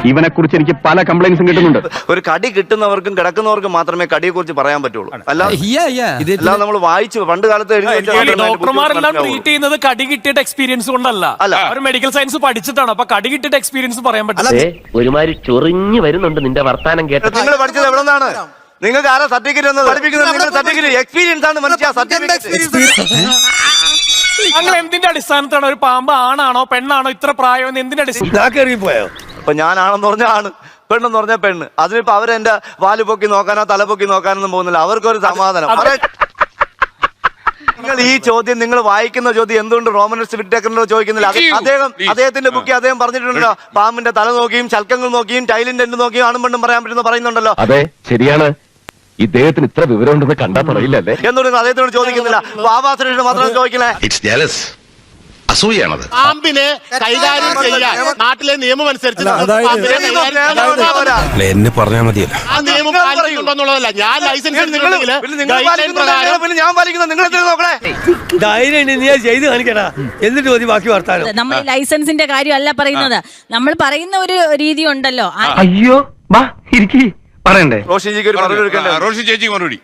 ഇവനെ കുറിച്ച് എനിക്ക് പല കംപ്ലൈന്റ്സും കിട്ടുന്നുണ്ട്. ഒരു കടി കിട്ടുന്നവർക്കും കിടക്കുന്നവർക്കും മാത്രമേ കടിയെ കുറിച്ച് പറയാൻ പറ്റുള്ളൂ. അല്ലാതെ നമ്മൾ വായിച്ചു പണ്ട് കാലത്ത് ഡോക്ടർമാരെല്ലാം ട്രീറ്റ് ചെയ്യുന്നത് കടി കിട്ടിയിട്ട് എക്സ്പീരിയൻസ് കൊണ്ടല്ല. അവർ മെഡിക്കൽ സയൻസ് പഠിച്ചിട്ടാണ്. അപ്പൊ കടി കിട്ടിയിട്ട് എക്സ്പീരിയൻസ് പറയാൻ പറ്റില്ല. ഒരുമാതിരി ചൊറിഞ്ഞു വരുന്നുണ്ട് നിന്റെ വർത്താനം കേട്ടത്. നിങ്ങൾ പഠിച്ചത് എവിടെ നിന്നാണ്? നിങ്ങൾക്ക് ആരാ സർട്ടിഫിക്കറ്റ് എന്ന് പഠിപ്പിക്കുന്നത്? നിങ്ങളുടെ സർട്ടിഫിക്കറ്റ് എക്സ്പീരിയൻസ് ആണ് മനുഷ്യ. അങ്ങനെ എന്തിന്റെ അടിസ്ഥാനത്താണ് ഒരു പാമ്പ് ആണാണോ പെണ്ണാണോ ഇത്ര പ്രായം എന്തിന്റെ അടിസ്ഥാനം? അപ്പൊ ഞാനാണെന്ന് പറഞ്ഞാൽ ആണ്, പെണ്ണെന്ന് പറഞ്ഞാൽ പെണ്ണ്. അതിനിപ്പോ അവരെന്റെ വാല് പൊക്കി നോക്കാനോ തല പൊക്കി നോക്കാനൊന്നും പോകുന്നില്ല. അവർക്കൊരു സമാധാനം. നിങ്ങൾ ഈ ചോദ്യം നിങ്ങൾ വായിക്കുന്ന ചോദ്യം എന്തുകൊണ്ട് റോമനസ് വിറ്റേക്കറിനോ ചോദിക്കുന്നില്ല? അദ്ദേഹത്തിന്റെ ബുക്കിൽ അദ്ദേഹം പറഞ്ഞിട്ടുണ്ടല്ലോ, പാമ്പിന്റെ തല നോക്കിയും ശൽക്കങ്ങൾ നോക്കിയും ടൈലിന്റെ എൻഡ് നോക്കിയും ആണും പെണ്ണും പറയാൻ പറ്റുന്ന പറയുന്നുണ്ടല്ലോ. അതെ, ശരിയാണ്. ഇദ്ദേഹത്തിന് ഇത്ര വിവരം ഉണ്ടെന്ന് കണ്ടാ പറയില്ലല്ലേ? എന്തുകൊണ്ട് അദ്ദേഹത്തോട് ചോദിക്കുന്നില്ല? ബാബാസുരേഷിന് മാത്രം ചോദിക്കില്ലേ? അസൂയാണത്. പാമ്പിനെ കൈകാര്യം ചെയ്യാൻ നാട്ടിലെ നിയമം അനുസരിച്ച് എന്നെ പറഞ്ഞാൽ മതിയല്ല. ആ നിയമം പാലിക്കുന്നുണ്ടെന്നുള്ളതല്ല. ഞാൻ ലൈസൻസ് എടുത്തിട്ടുണ്ടെങ്കിൽ ഞാൻ പാലിക്കുന്ന നിങ്ങൾ നോക്കണേ. ധൈര്യം നീ ചെയ്ത് കാണിക്കടാ, എന്നിട്ട് മതി ബാക്കി വർത്താനം. നമ്മൾ ലൈസൻസിന്റെ കാര്യമല്ല പറയുന്നത്. നമ്മൾ പറയുന്ന ഒരു രീതി ഉണ്ടല്ലോ. അയ്യോ, വാ ഇരിക്കി പറയണ്ടേ. റോഷിജിക്ക് ഒരു മറുപടി എടുക്കണ്ടേ?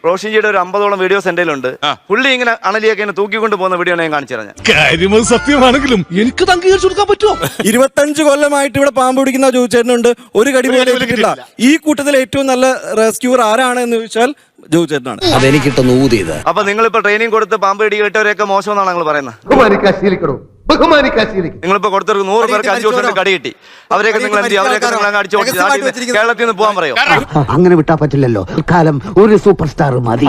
റോഷിജിയുടെ ഒരു 50ഓളം വീഡിയോസ് എന്റെ ഉണ്ട്. പുള്ളി ഇങ്ങനെ അണലിയൊക്കെ തൂക്കിക്കൊണ്ട് പോകുന്ന വീഡിയോ ഞാൻ കാണിച്ചു തരാം. കാര്യം സത്യമാണെങ്കിലും എനിക്ക് അംഗീകരിച്ചു കൊടുക്കാൻ പറ്റുമോ? 25 കൊല്ലമായിട്ട് ഇവിടെ പാമ്പ് പിടിക്കുന്ന ജോയിച്ചേട്ടനുണ്ട്. ഒരു കടി പോലും ഏറ്റിട്ടില്ല. ഈ കൂട്ടത്തിൽ ഏറ്റവും നല്ല റെസ്ക്യൂർ ആരാണ് എന്ന് ചോദിച്ചാൽ ജോയിച്ചേട്ടനാണ്. അതെനിക്കിട്ടൊന്ന് ഊതിയത്. അപ്പൊ നിങ്ങളിപ്പോ ട്രെയിനിങ് കൊടുത്ത് പാമ്പ് പിടി കേട്ടവരെയൊക്കെ മോശമെന്നാണ് നിങ്ങൾ പറയുന്നത്. നിങ്ങളിപ്പോ കൊടുത്തവർക്ക് 100 പേർക്ക് 5 വർഷം കടി കിട്ടി. അവരെയൊക്കെ നിങ്ങൾ എന്ത് ചെയ്യും? അവരെയൊക്കെ നിങ്ങൾ അടിച്ചു കേരളത്തിൽ നിന്ന് പോകാൻ പറയോ? അങ്ങനെ വിട്ടാ പറ്റില്ലല്ലോ. കാലം ഒരു സൂപ്പർ സ്റ്റാർ മതി.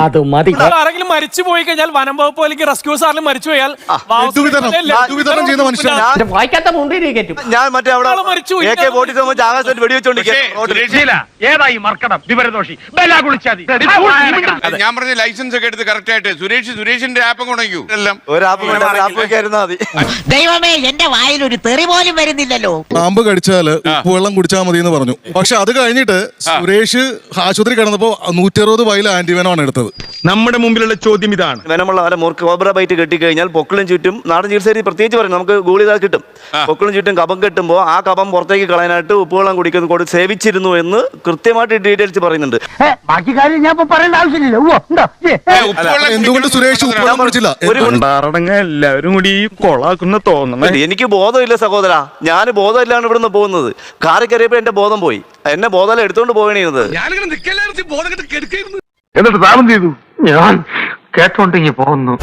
ആരെങ്കിലും മരിച്ചു പോയി കഴിഞ്ഞാൽ വനം വകുപ്പ് അല്ലെങ്കിൽ റെസ്ക്യൂസ് ആരെങ്കിലും മരിച്ചു പോയാൽ ഞാൻ മറ്റേ അവിടെ AK-47 ആകാശത്ത് ഞാൻ പറഞ്ഞ ലൈസൻസ് ഒക്കെ എടുത്ത് കറക്റ്റ് ആയിട്ട് സുരേഷിന്റെ ആപ്പ് കൊണ്ടു എല്ലാം ഒരു ആപ്പ് വെക്കായിരുന്നാ മതി. ദൈവമേ, എന്റെ വായിൽ ഒരു തെറി പോലും വരുന്നില്ലല്ലോ. പാമ്പ് കടിച്ചാല് ഉപ്പുവെള്ളം കുടിച്ചാൽ മതി എന്ന് പറഞ്ഞു. പക്ഷെ അത് കഴിഞ്ഞിട്ട് സുരേഷ് ആശുപത്രി കിടന്നപ്പോ 160 വയൽ ആന്റിവെനമാണ് എടുത്തത്. നമ്മുടെ മുമ്പിലുള്ള ചോദ്യം ഇതാണ്. വെനമുള്ള കോബ്ര ബൈറ്റ് കെട്ടിക്കഴിഞ്ഞാൽ പൊക്കിളും ചുറ്റും നാടൻ ചികിത്സയിൽ പ്രത്യേകിച്ച് പറയും, നമുക്ക് ഗൂളി കിട്ടും. പൊക്കിളും ചുറ്റും കഫം കെട്ടുമ്പോൾ ആ കഫം പുറത്തേക്ക് കളയാനായിട്ട് ഉപ്പുവെള്ളം കുടിക്കുന്ന സേവിച്ചിരുന്നു എന്ന് കൃത്യമായിട്ട് ഡീറ്റെയിൽസ് പറയുന്നുണ്ട്. ബാക്കി കാര്യം ഞാൻ പറയേണ്ട ആവശ്യമില്ലല്ലോ. എന്തുകൊണ്ട് സുരേഷ് ഉപ്പുവെള്ളം കുടിച്ചില്ല? എല്ലാവരും കൂടി കൊളാക്കുന്ന തോന്നണം. എനിക്ക് ബോധമില്ല സഹോദര. ഞാൻ ബോധമില്ലാണ് ഇവിടുന്ന് പോകുന്നത്. കാറി കയറിയപ്പോ എന്റെ ബോധം പോയി. എന്നെ ബോധം എടുത്തോണ്ട് പോകണത്. എന്നിട്ട് താമം ചെയ്തു. ഞാൻ കേട്ടോണ്ടെങ്കിൽ പോകുന്നു.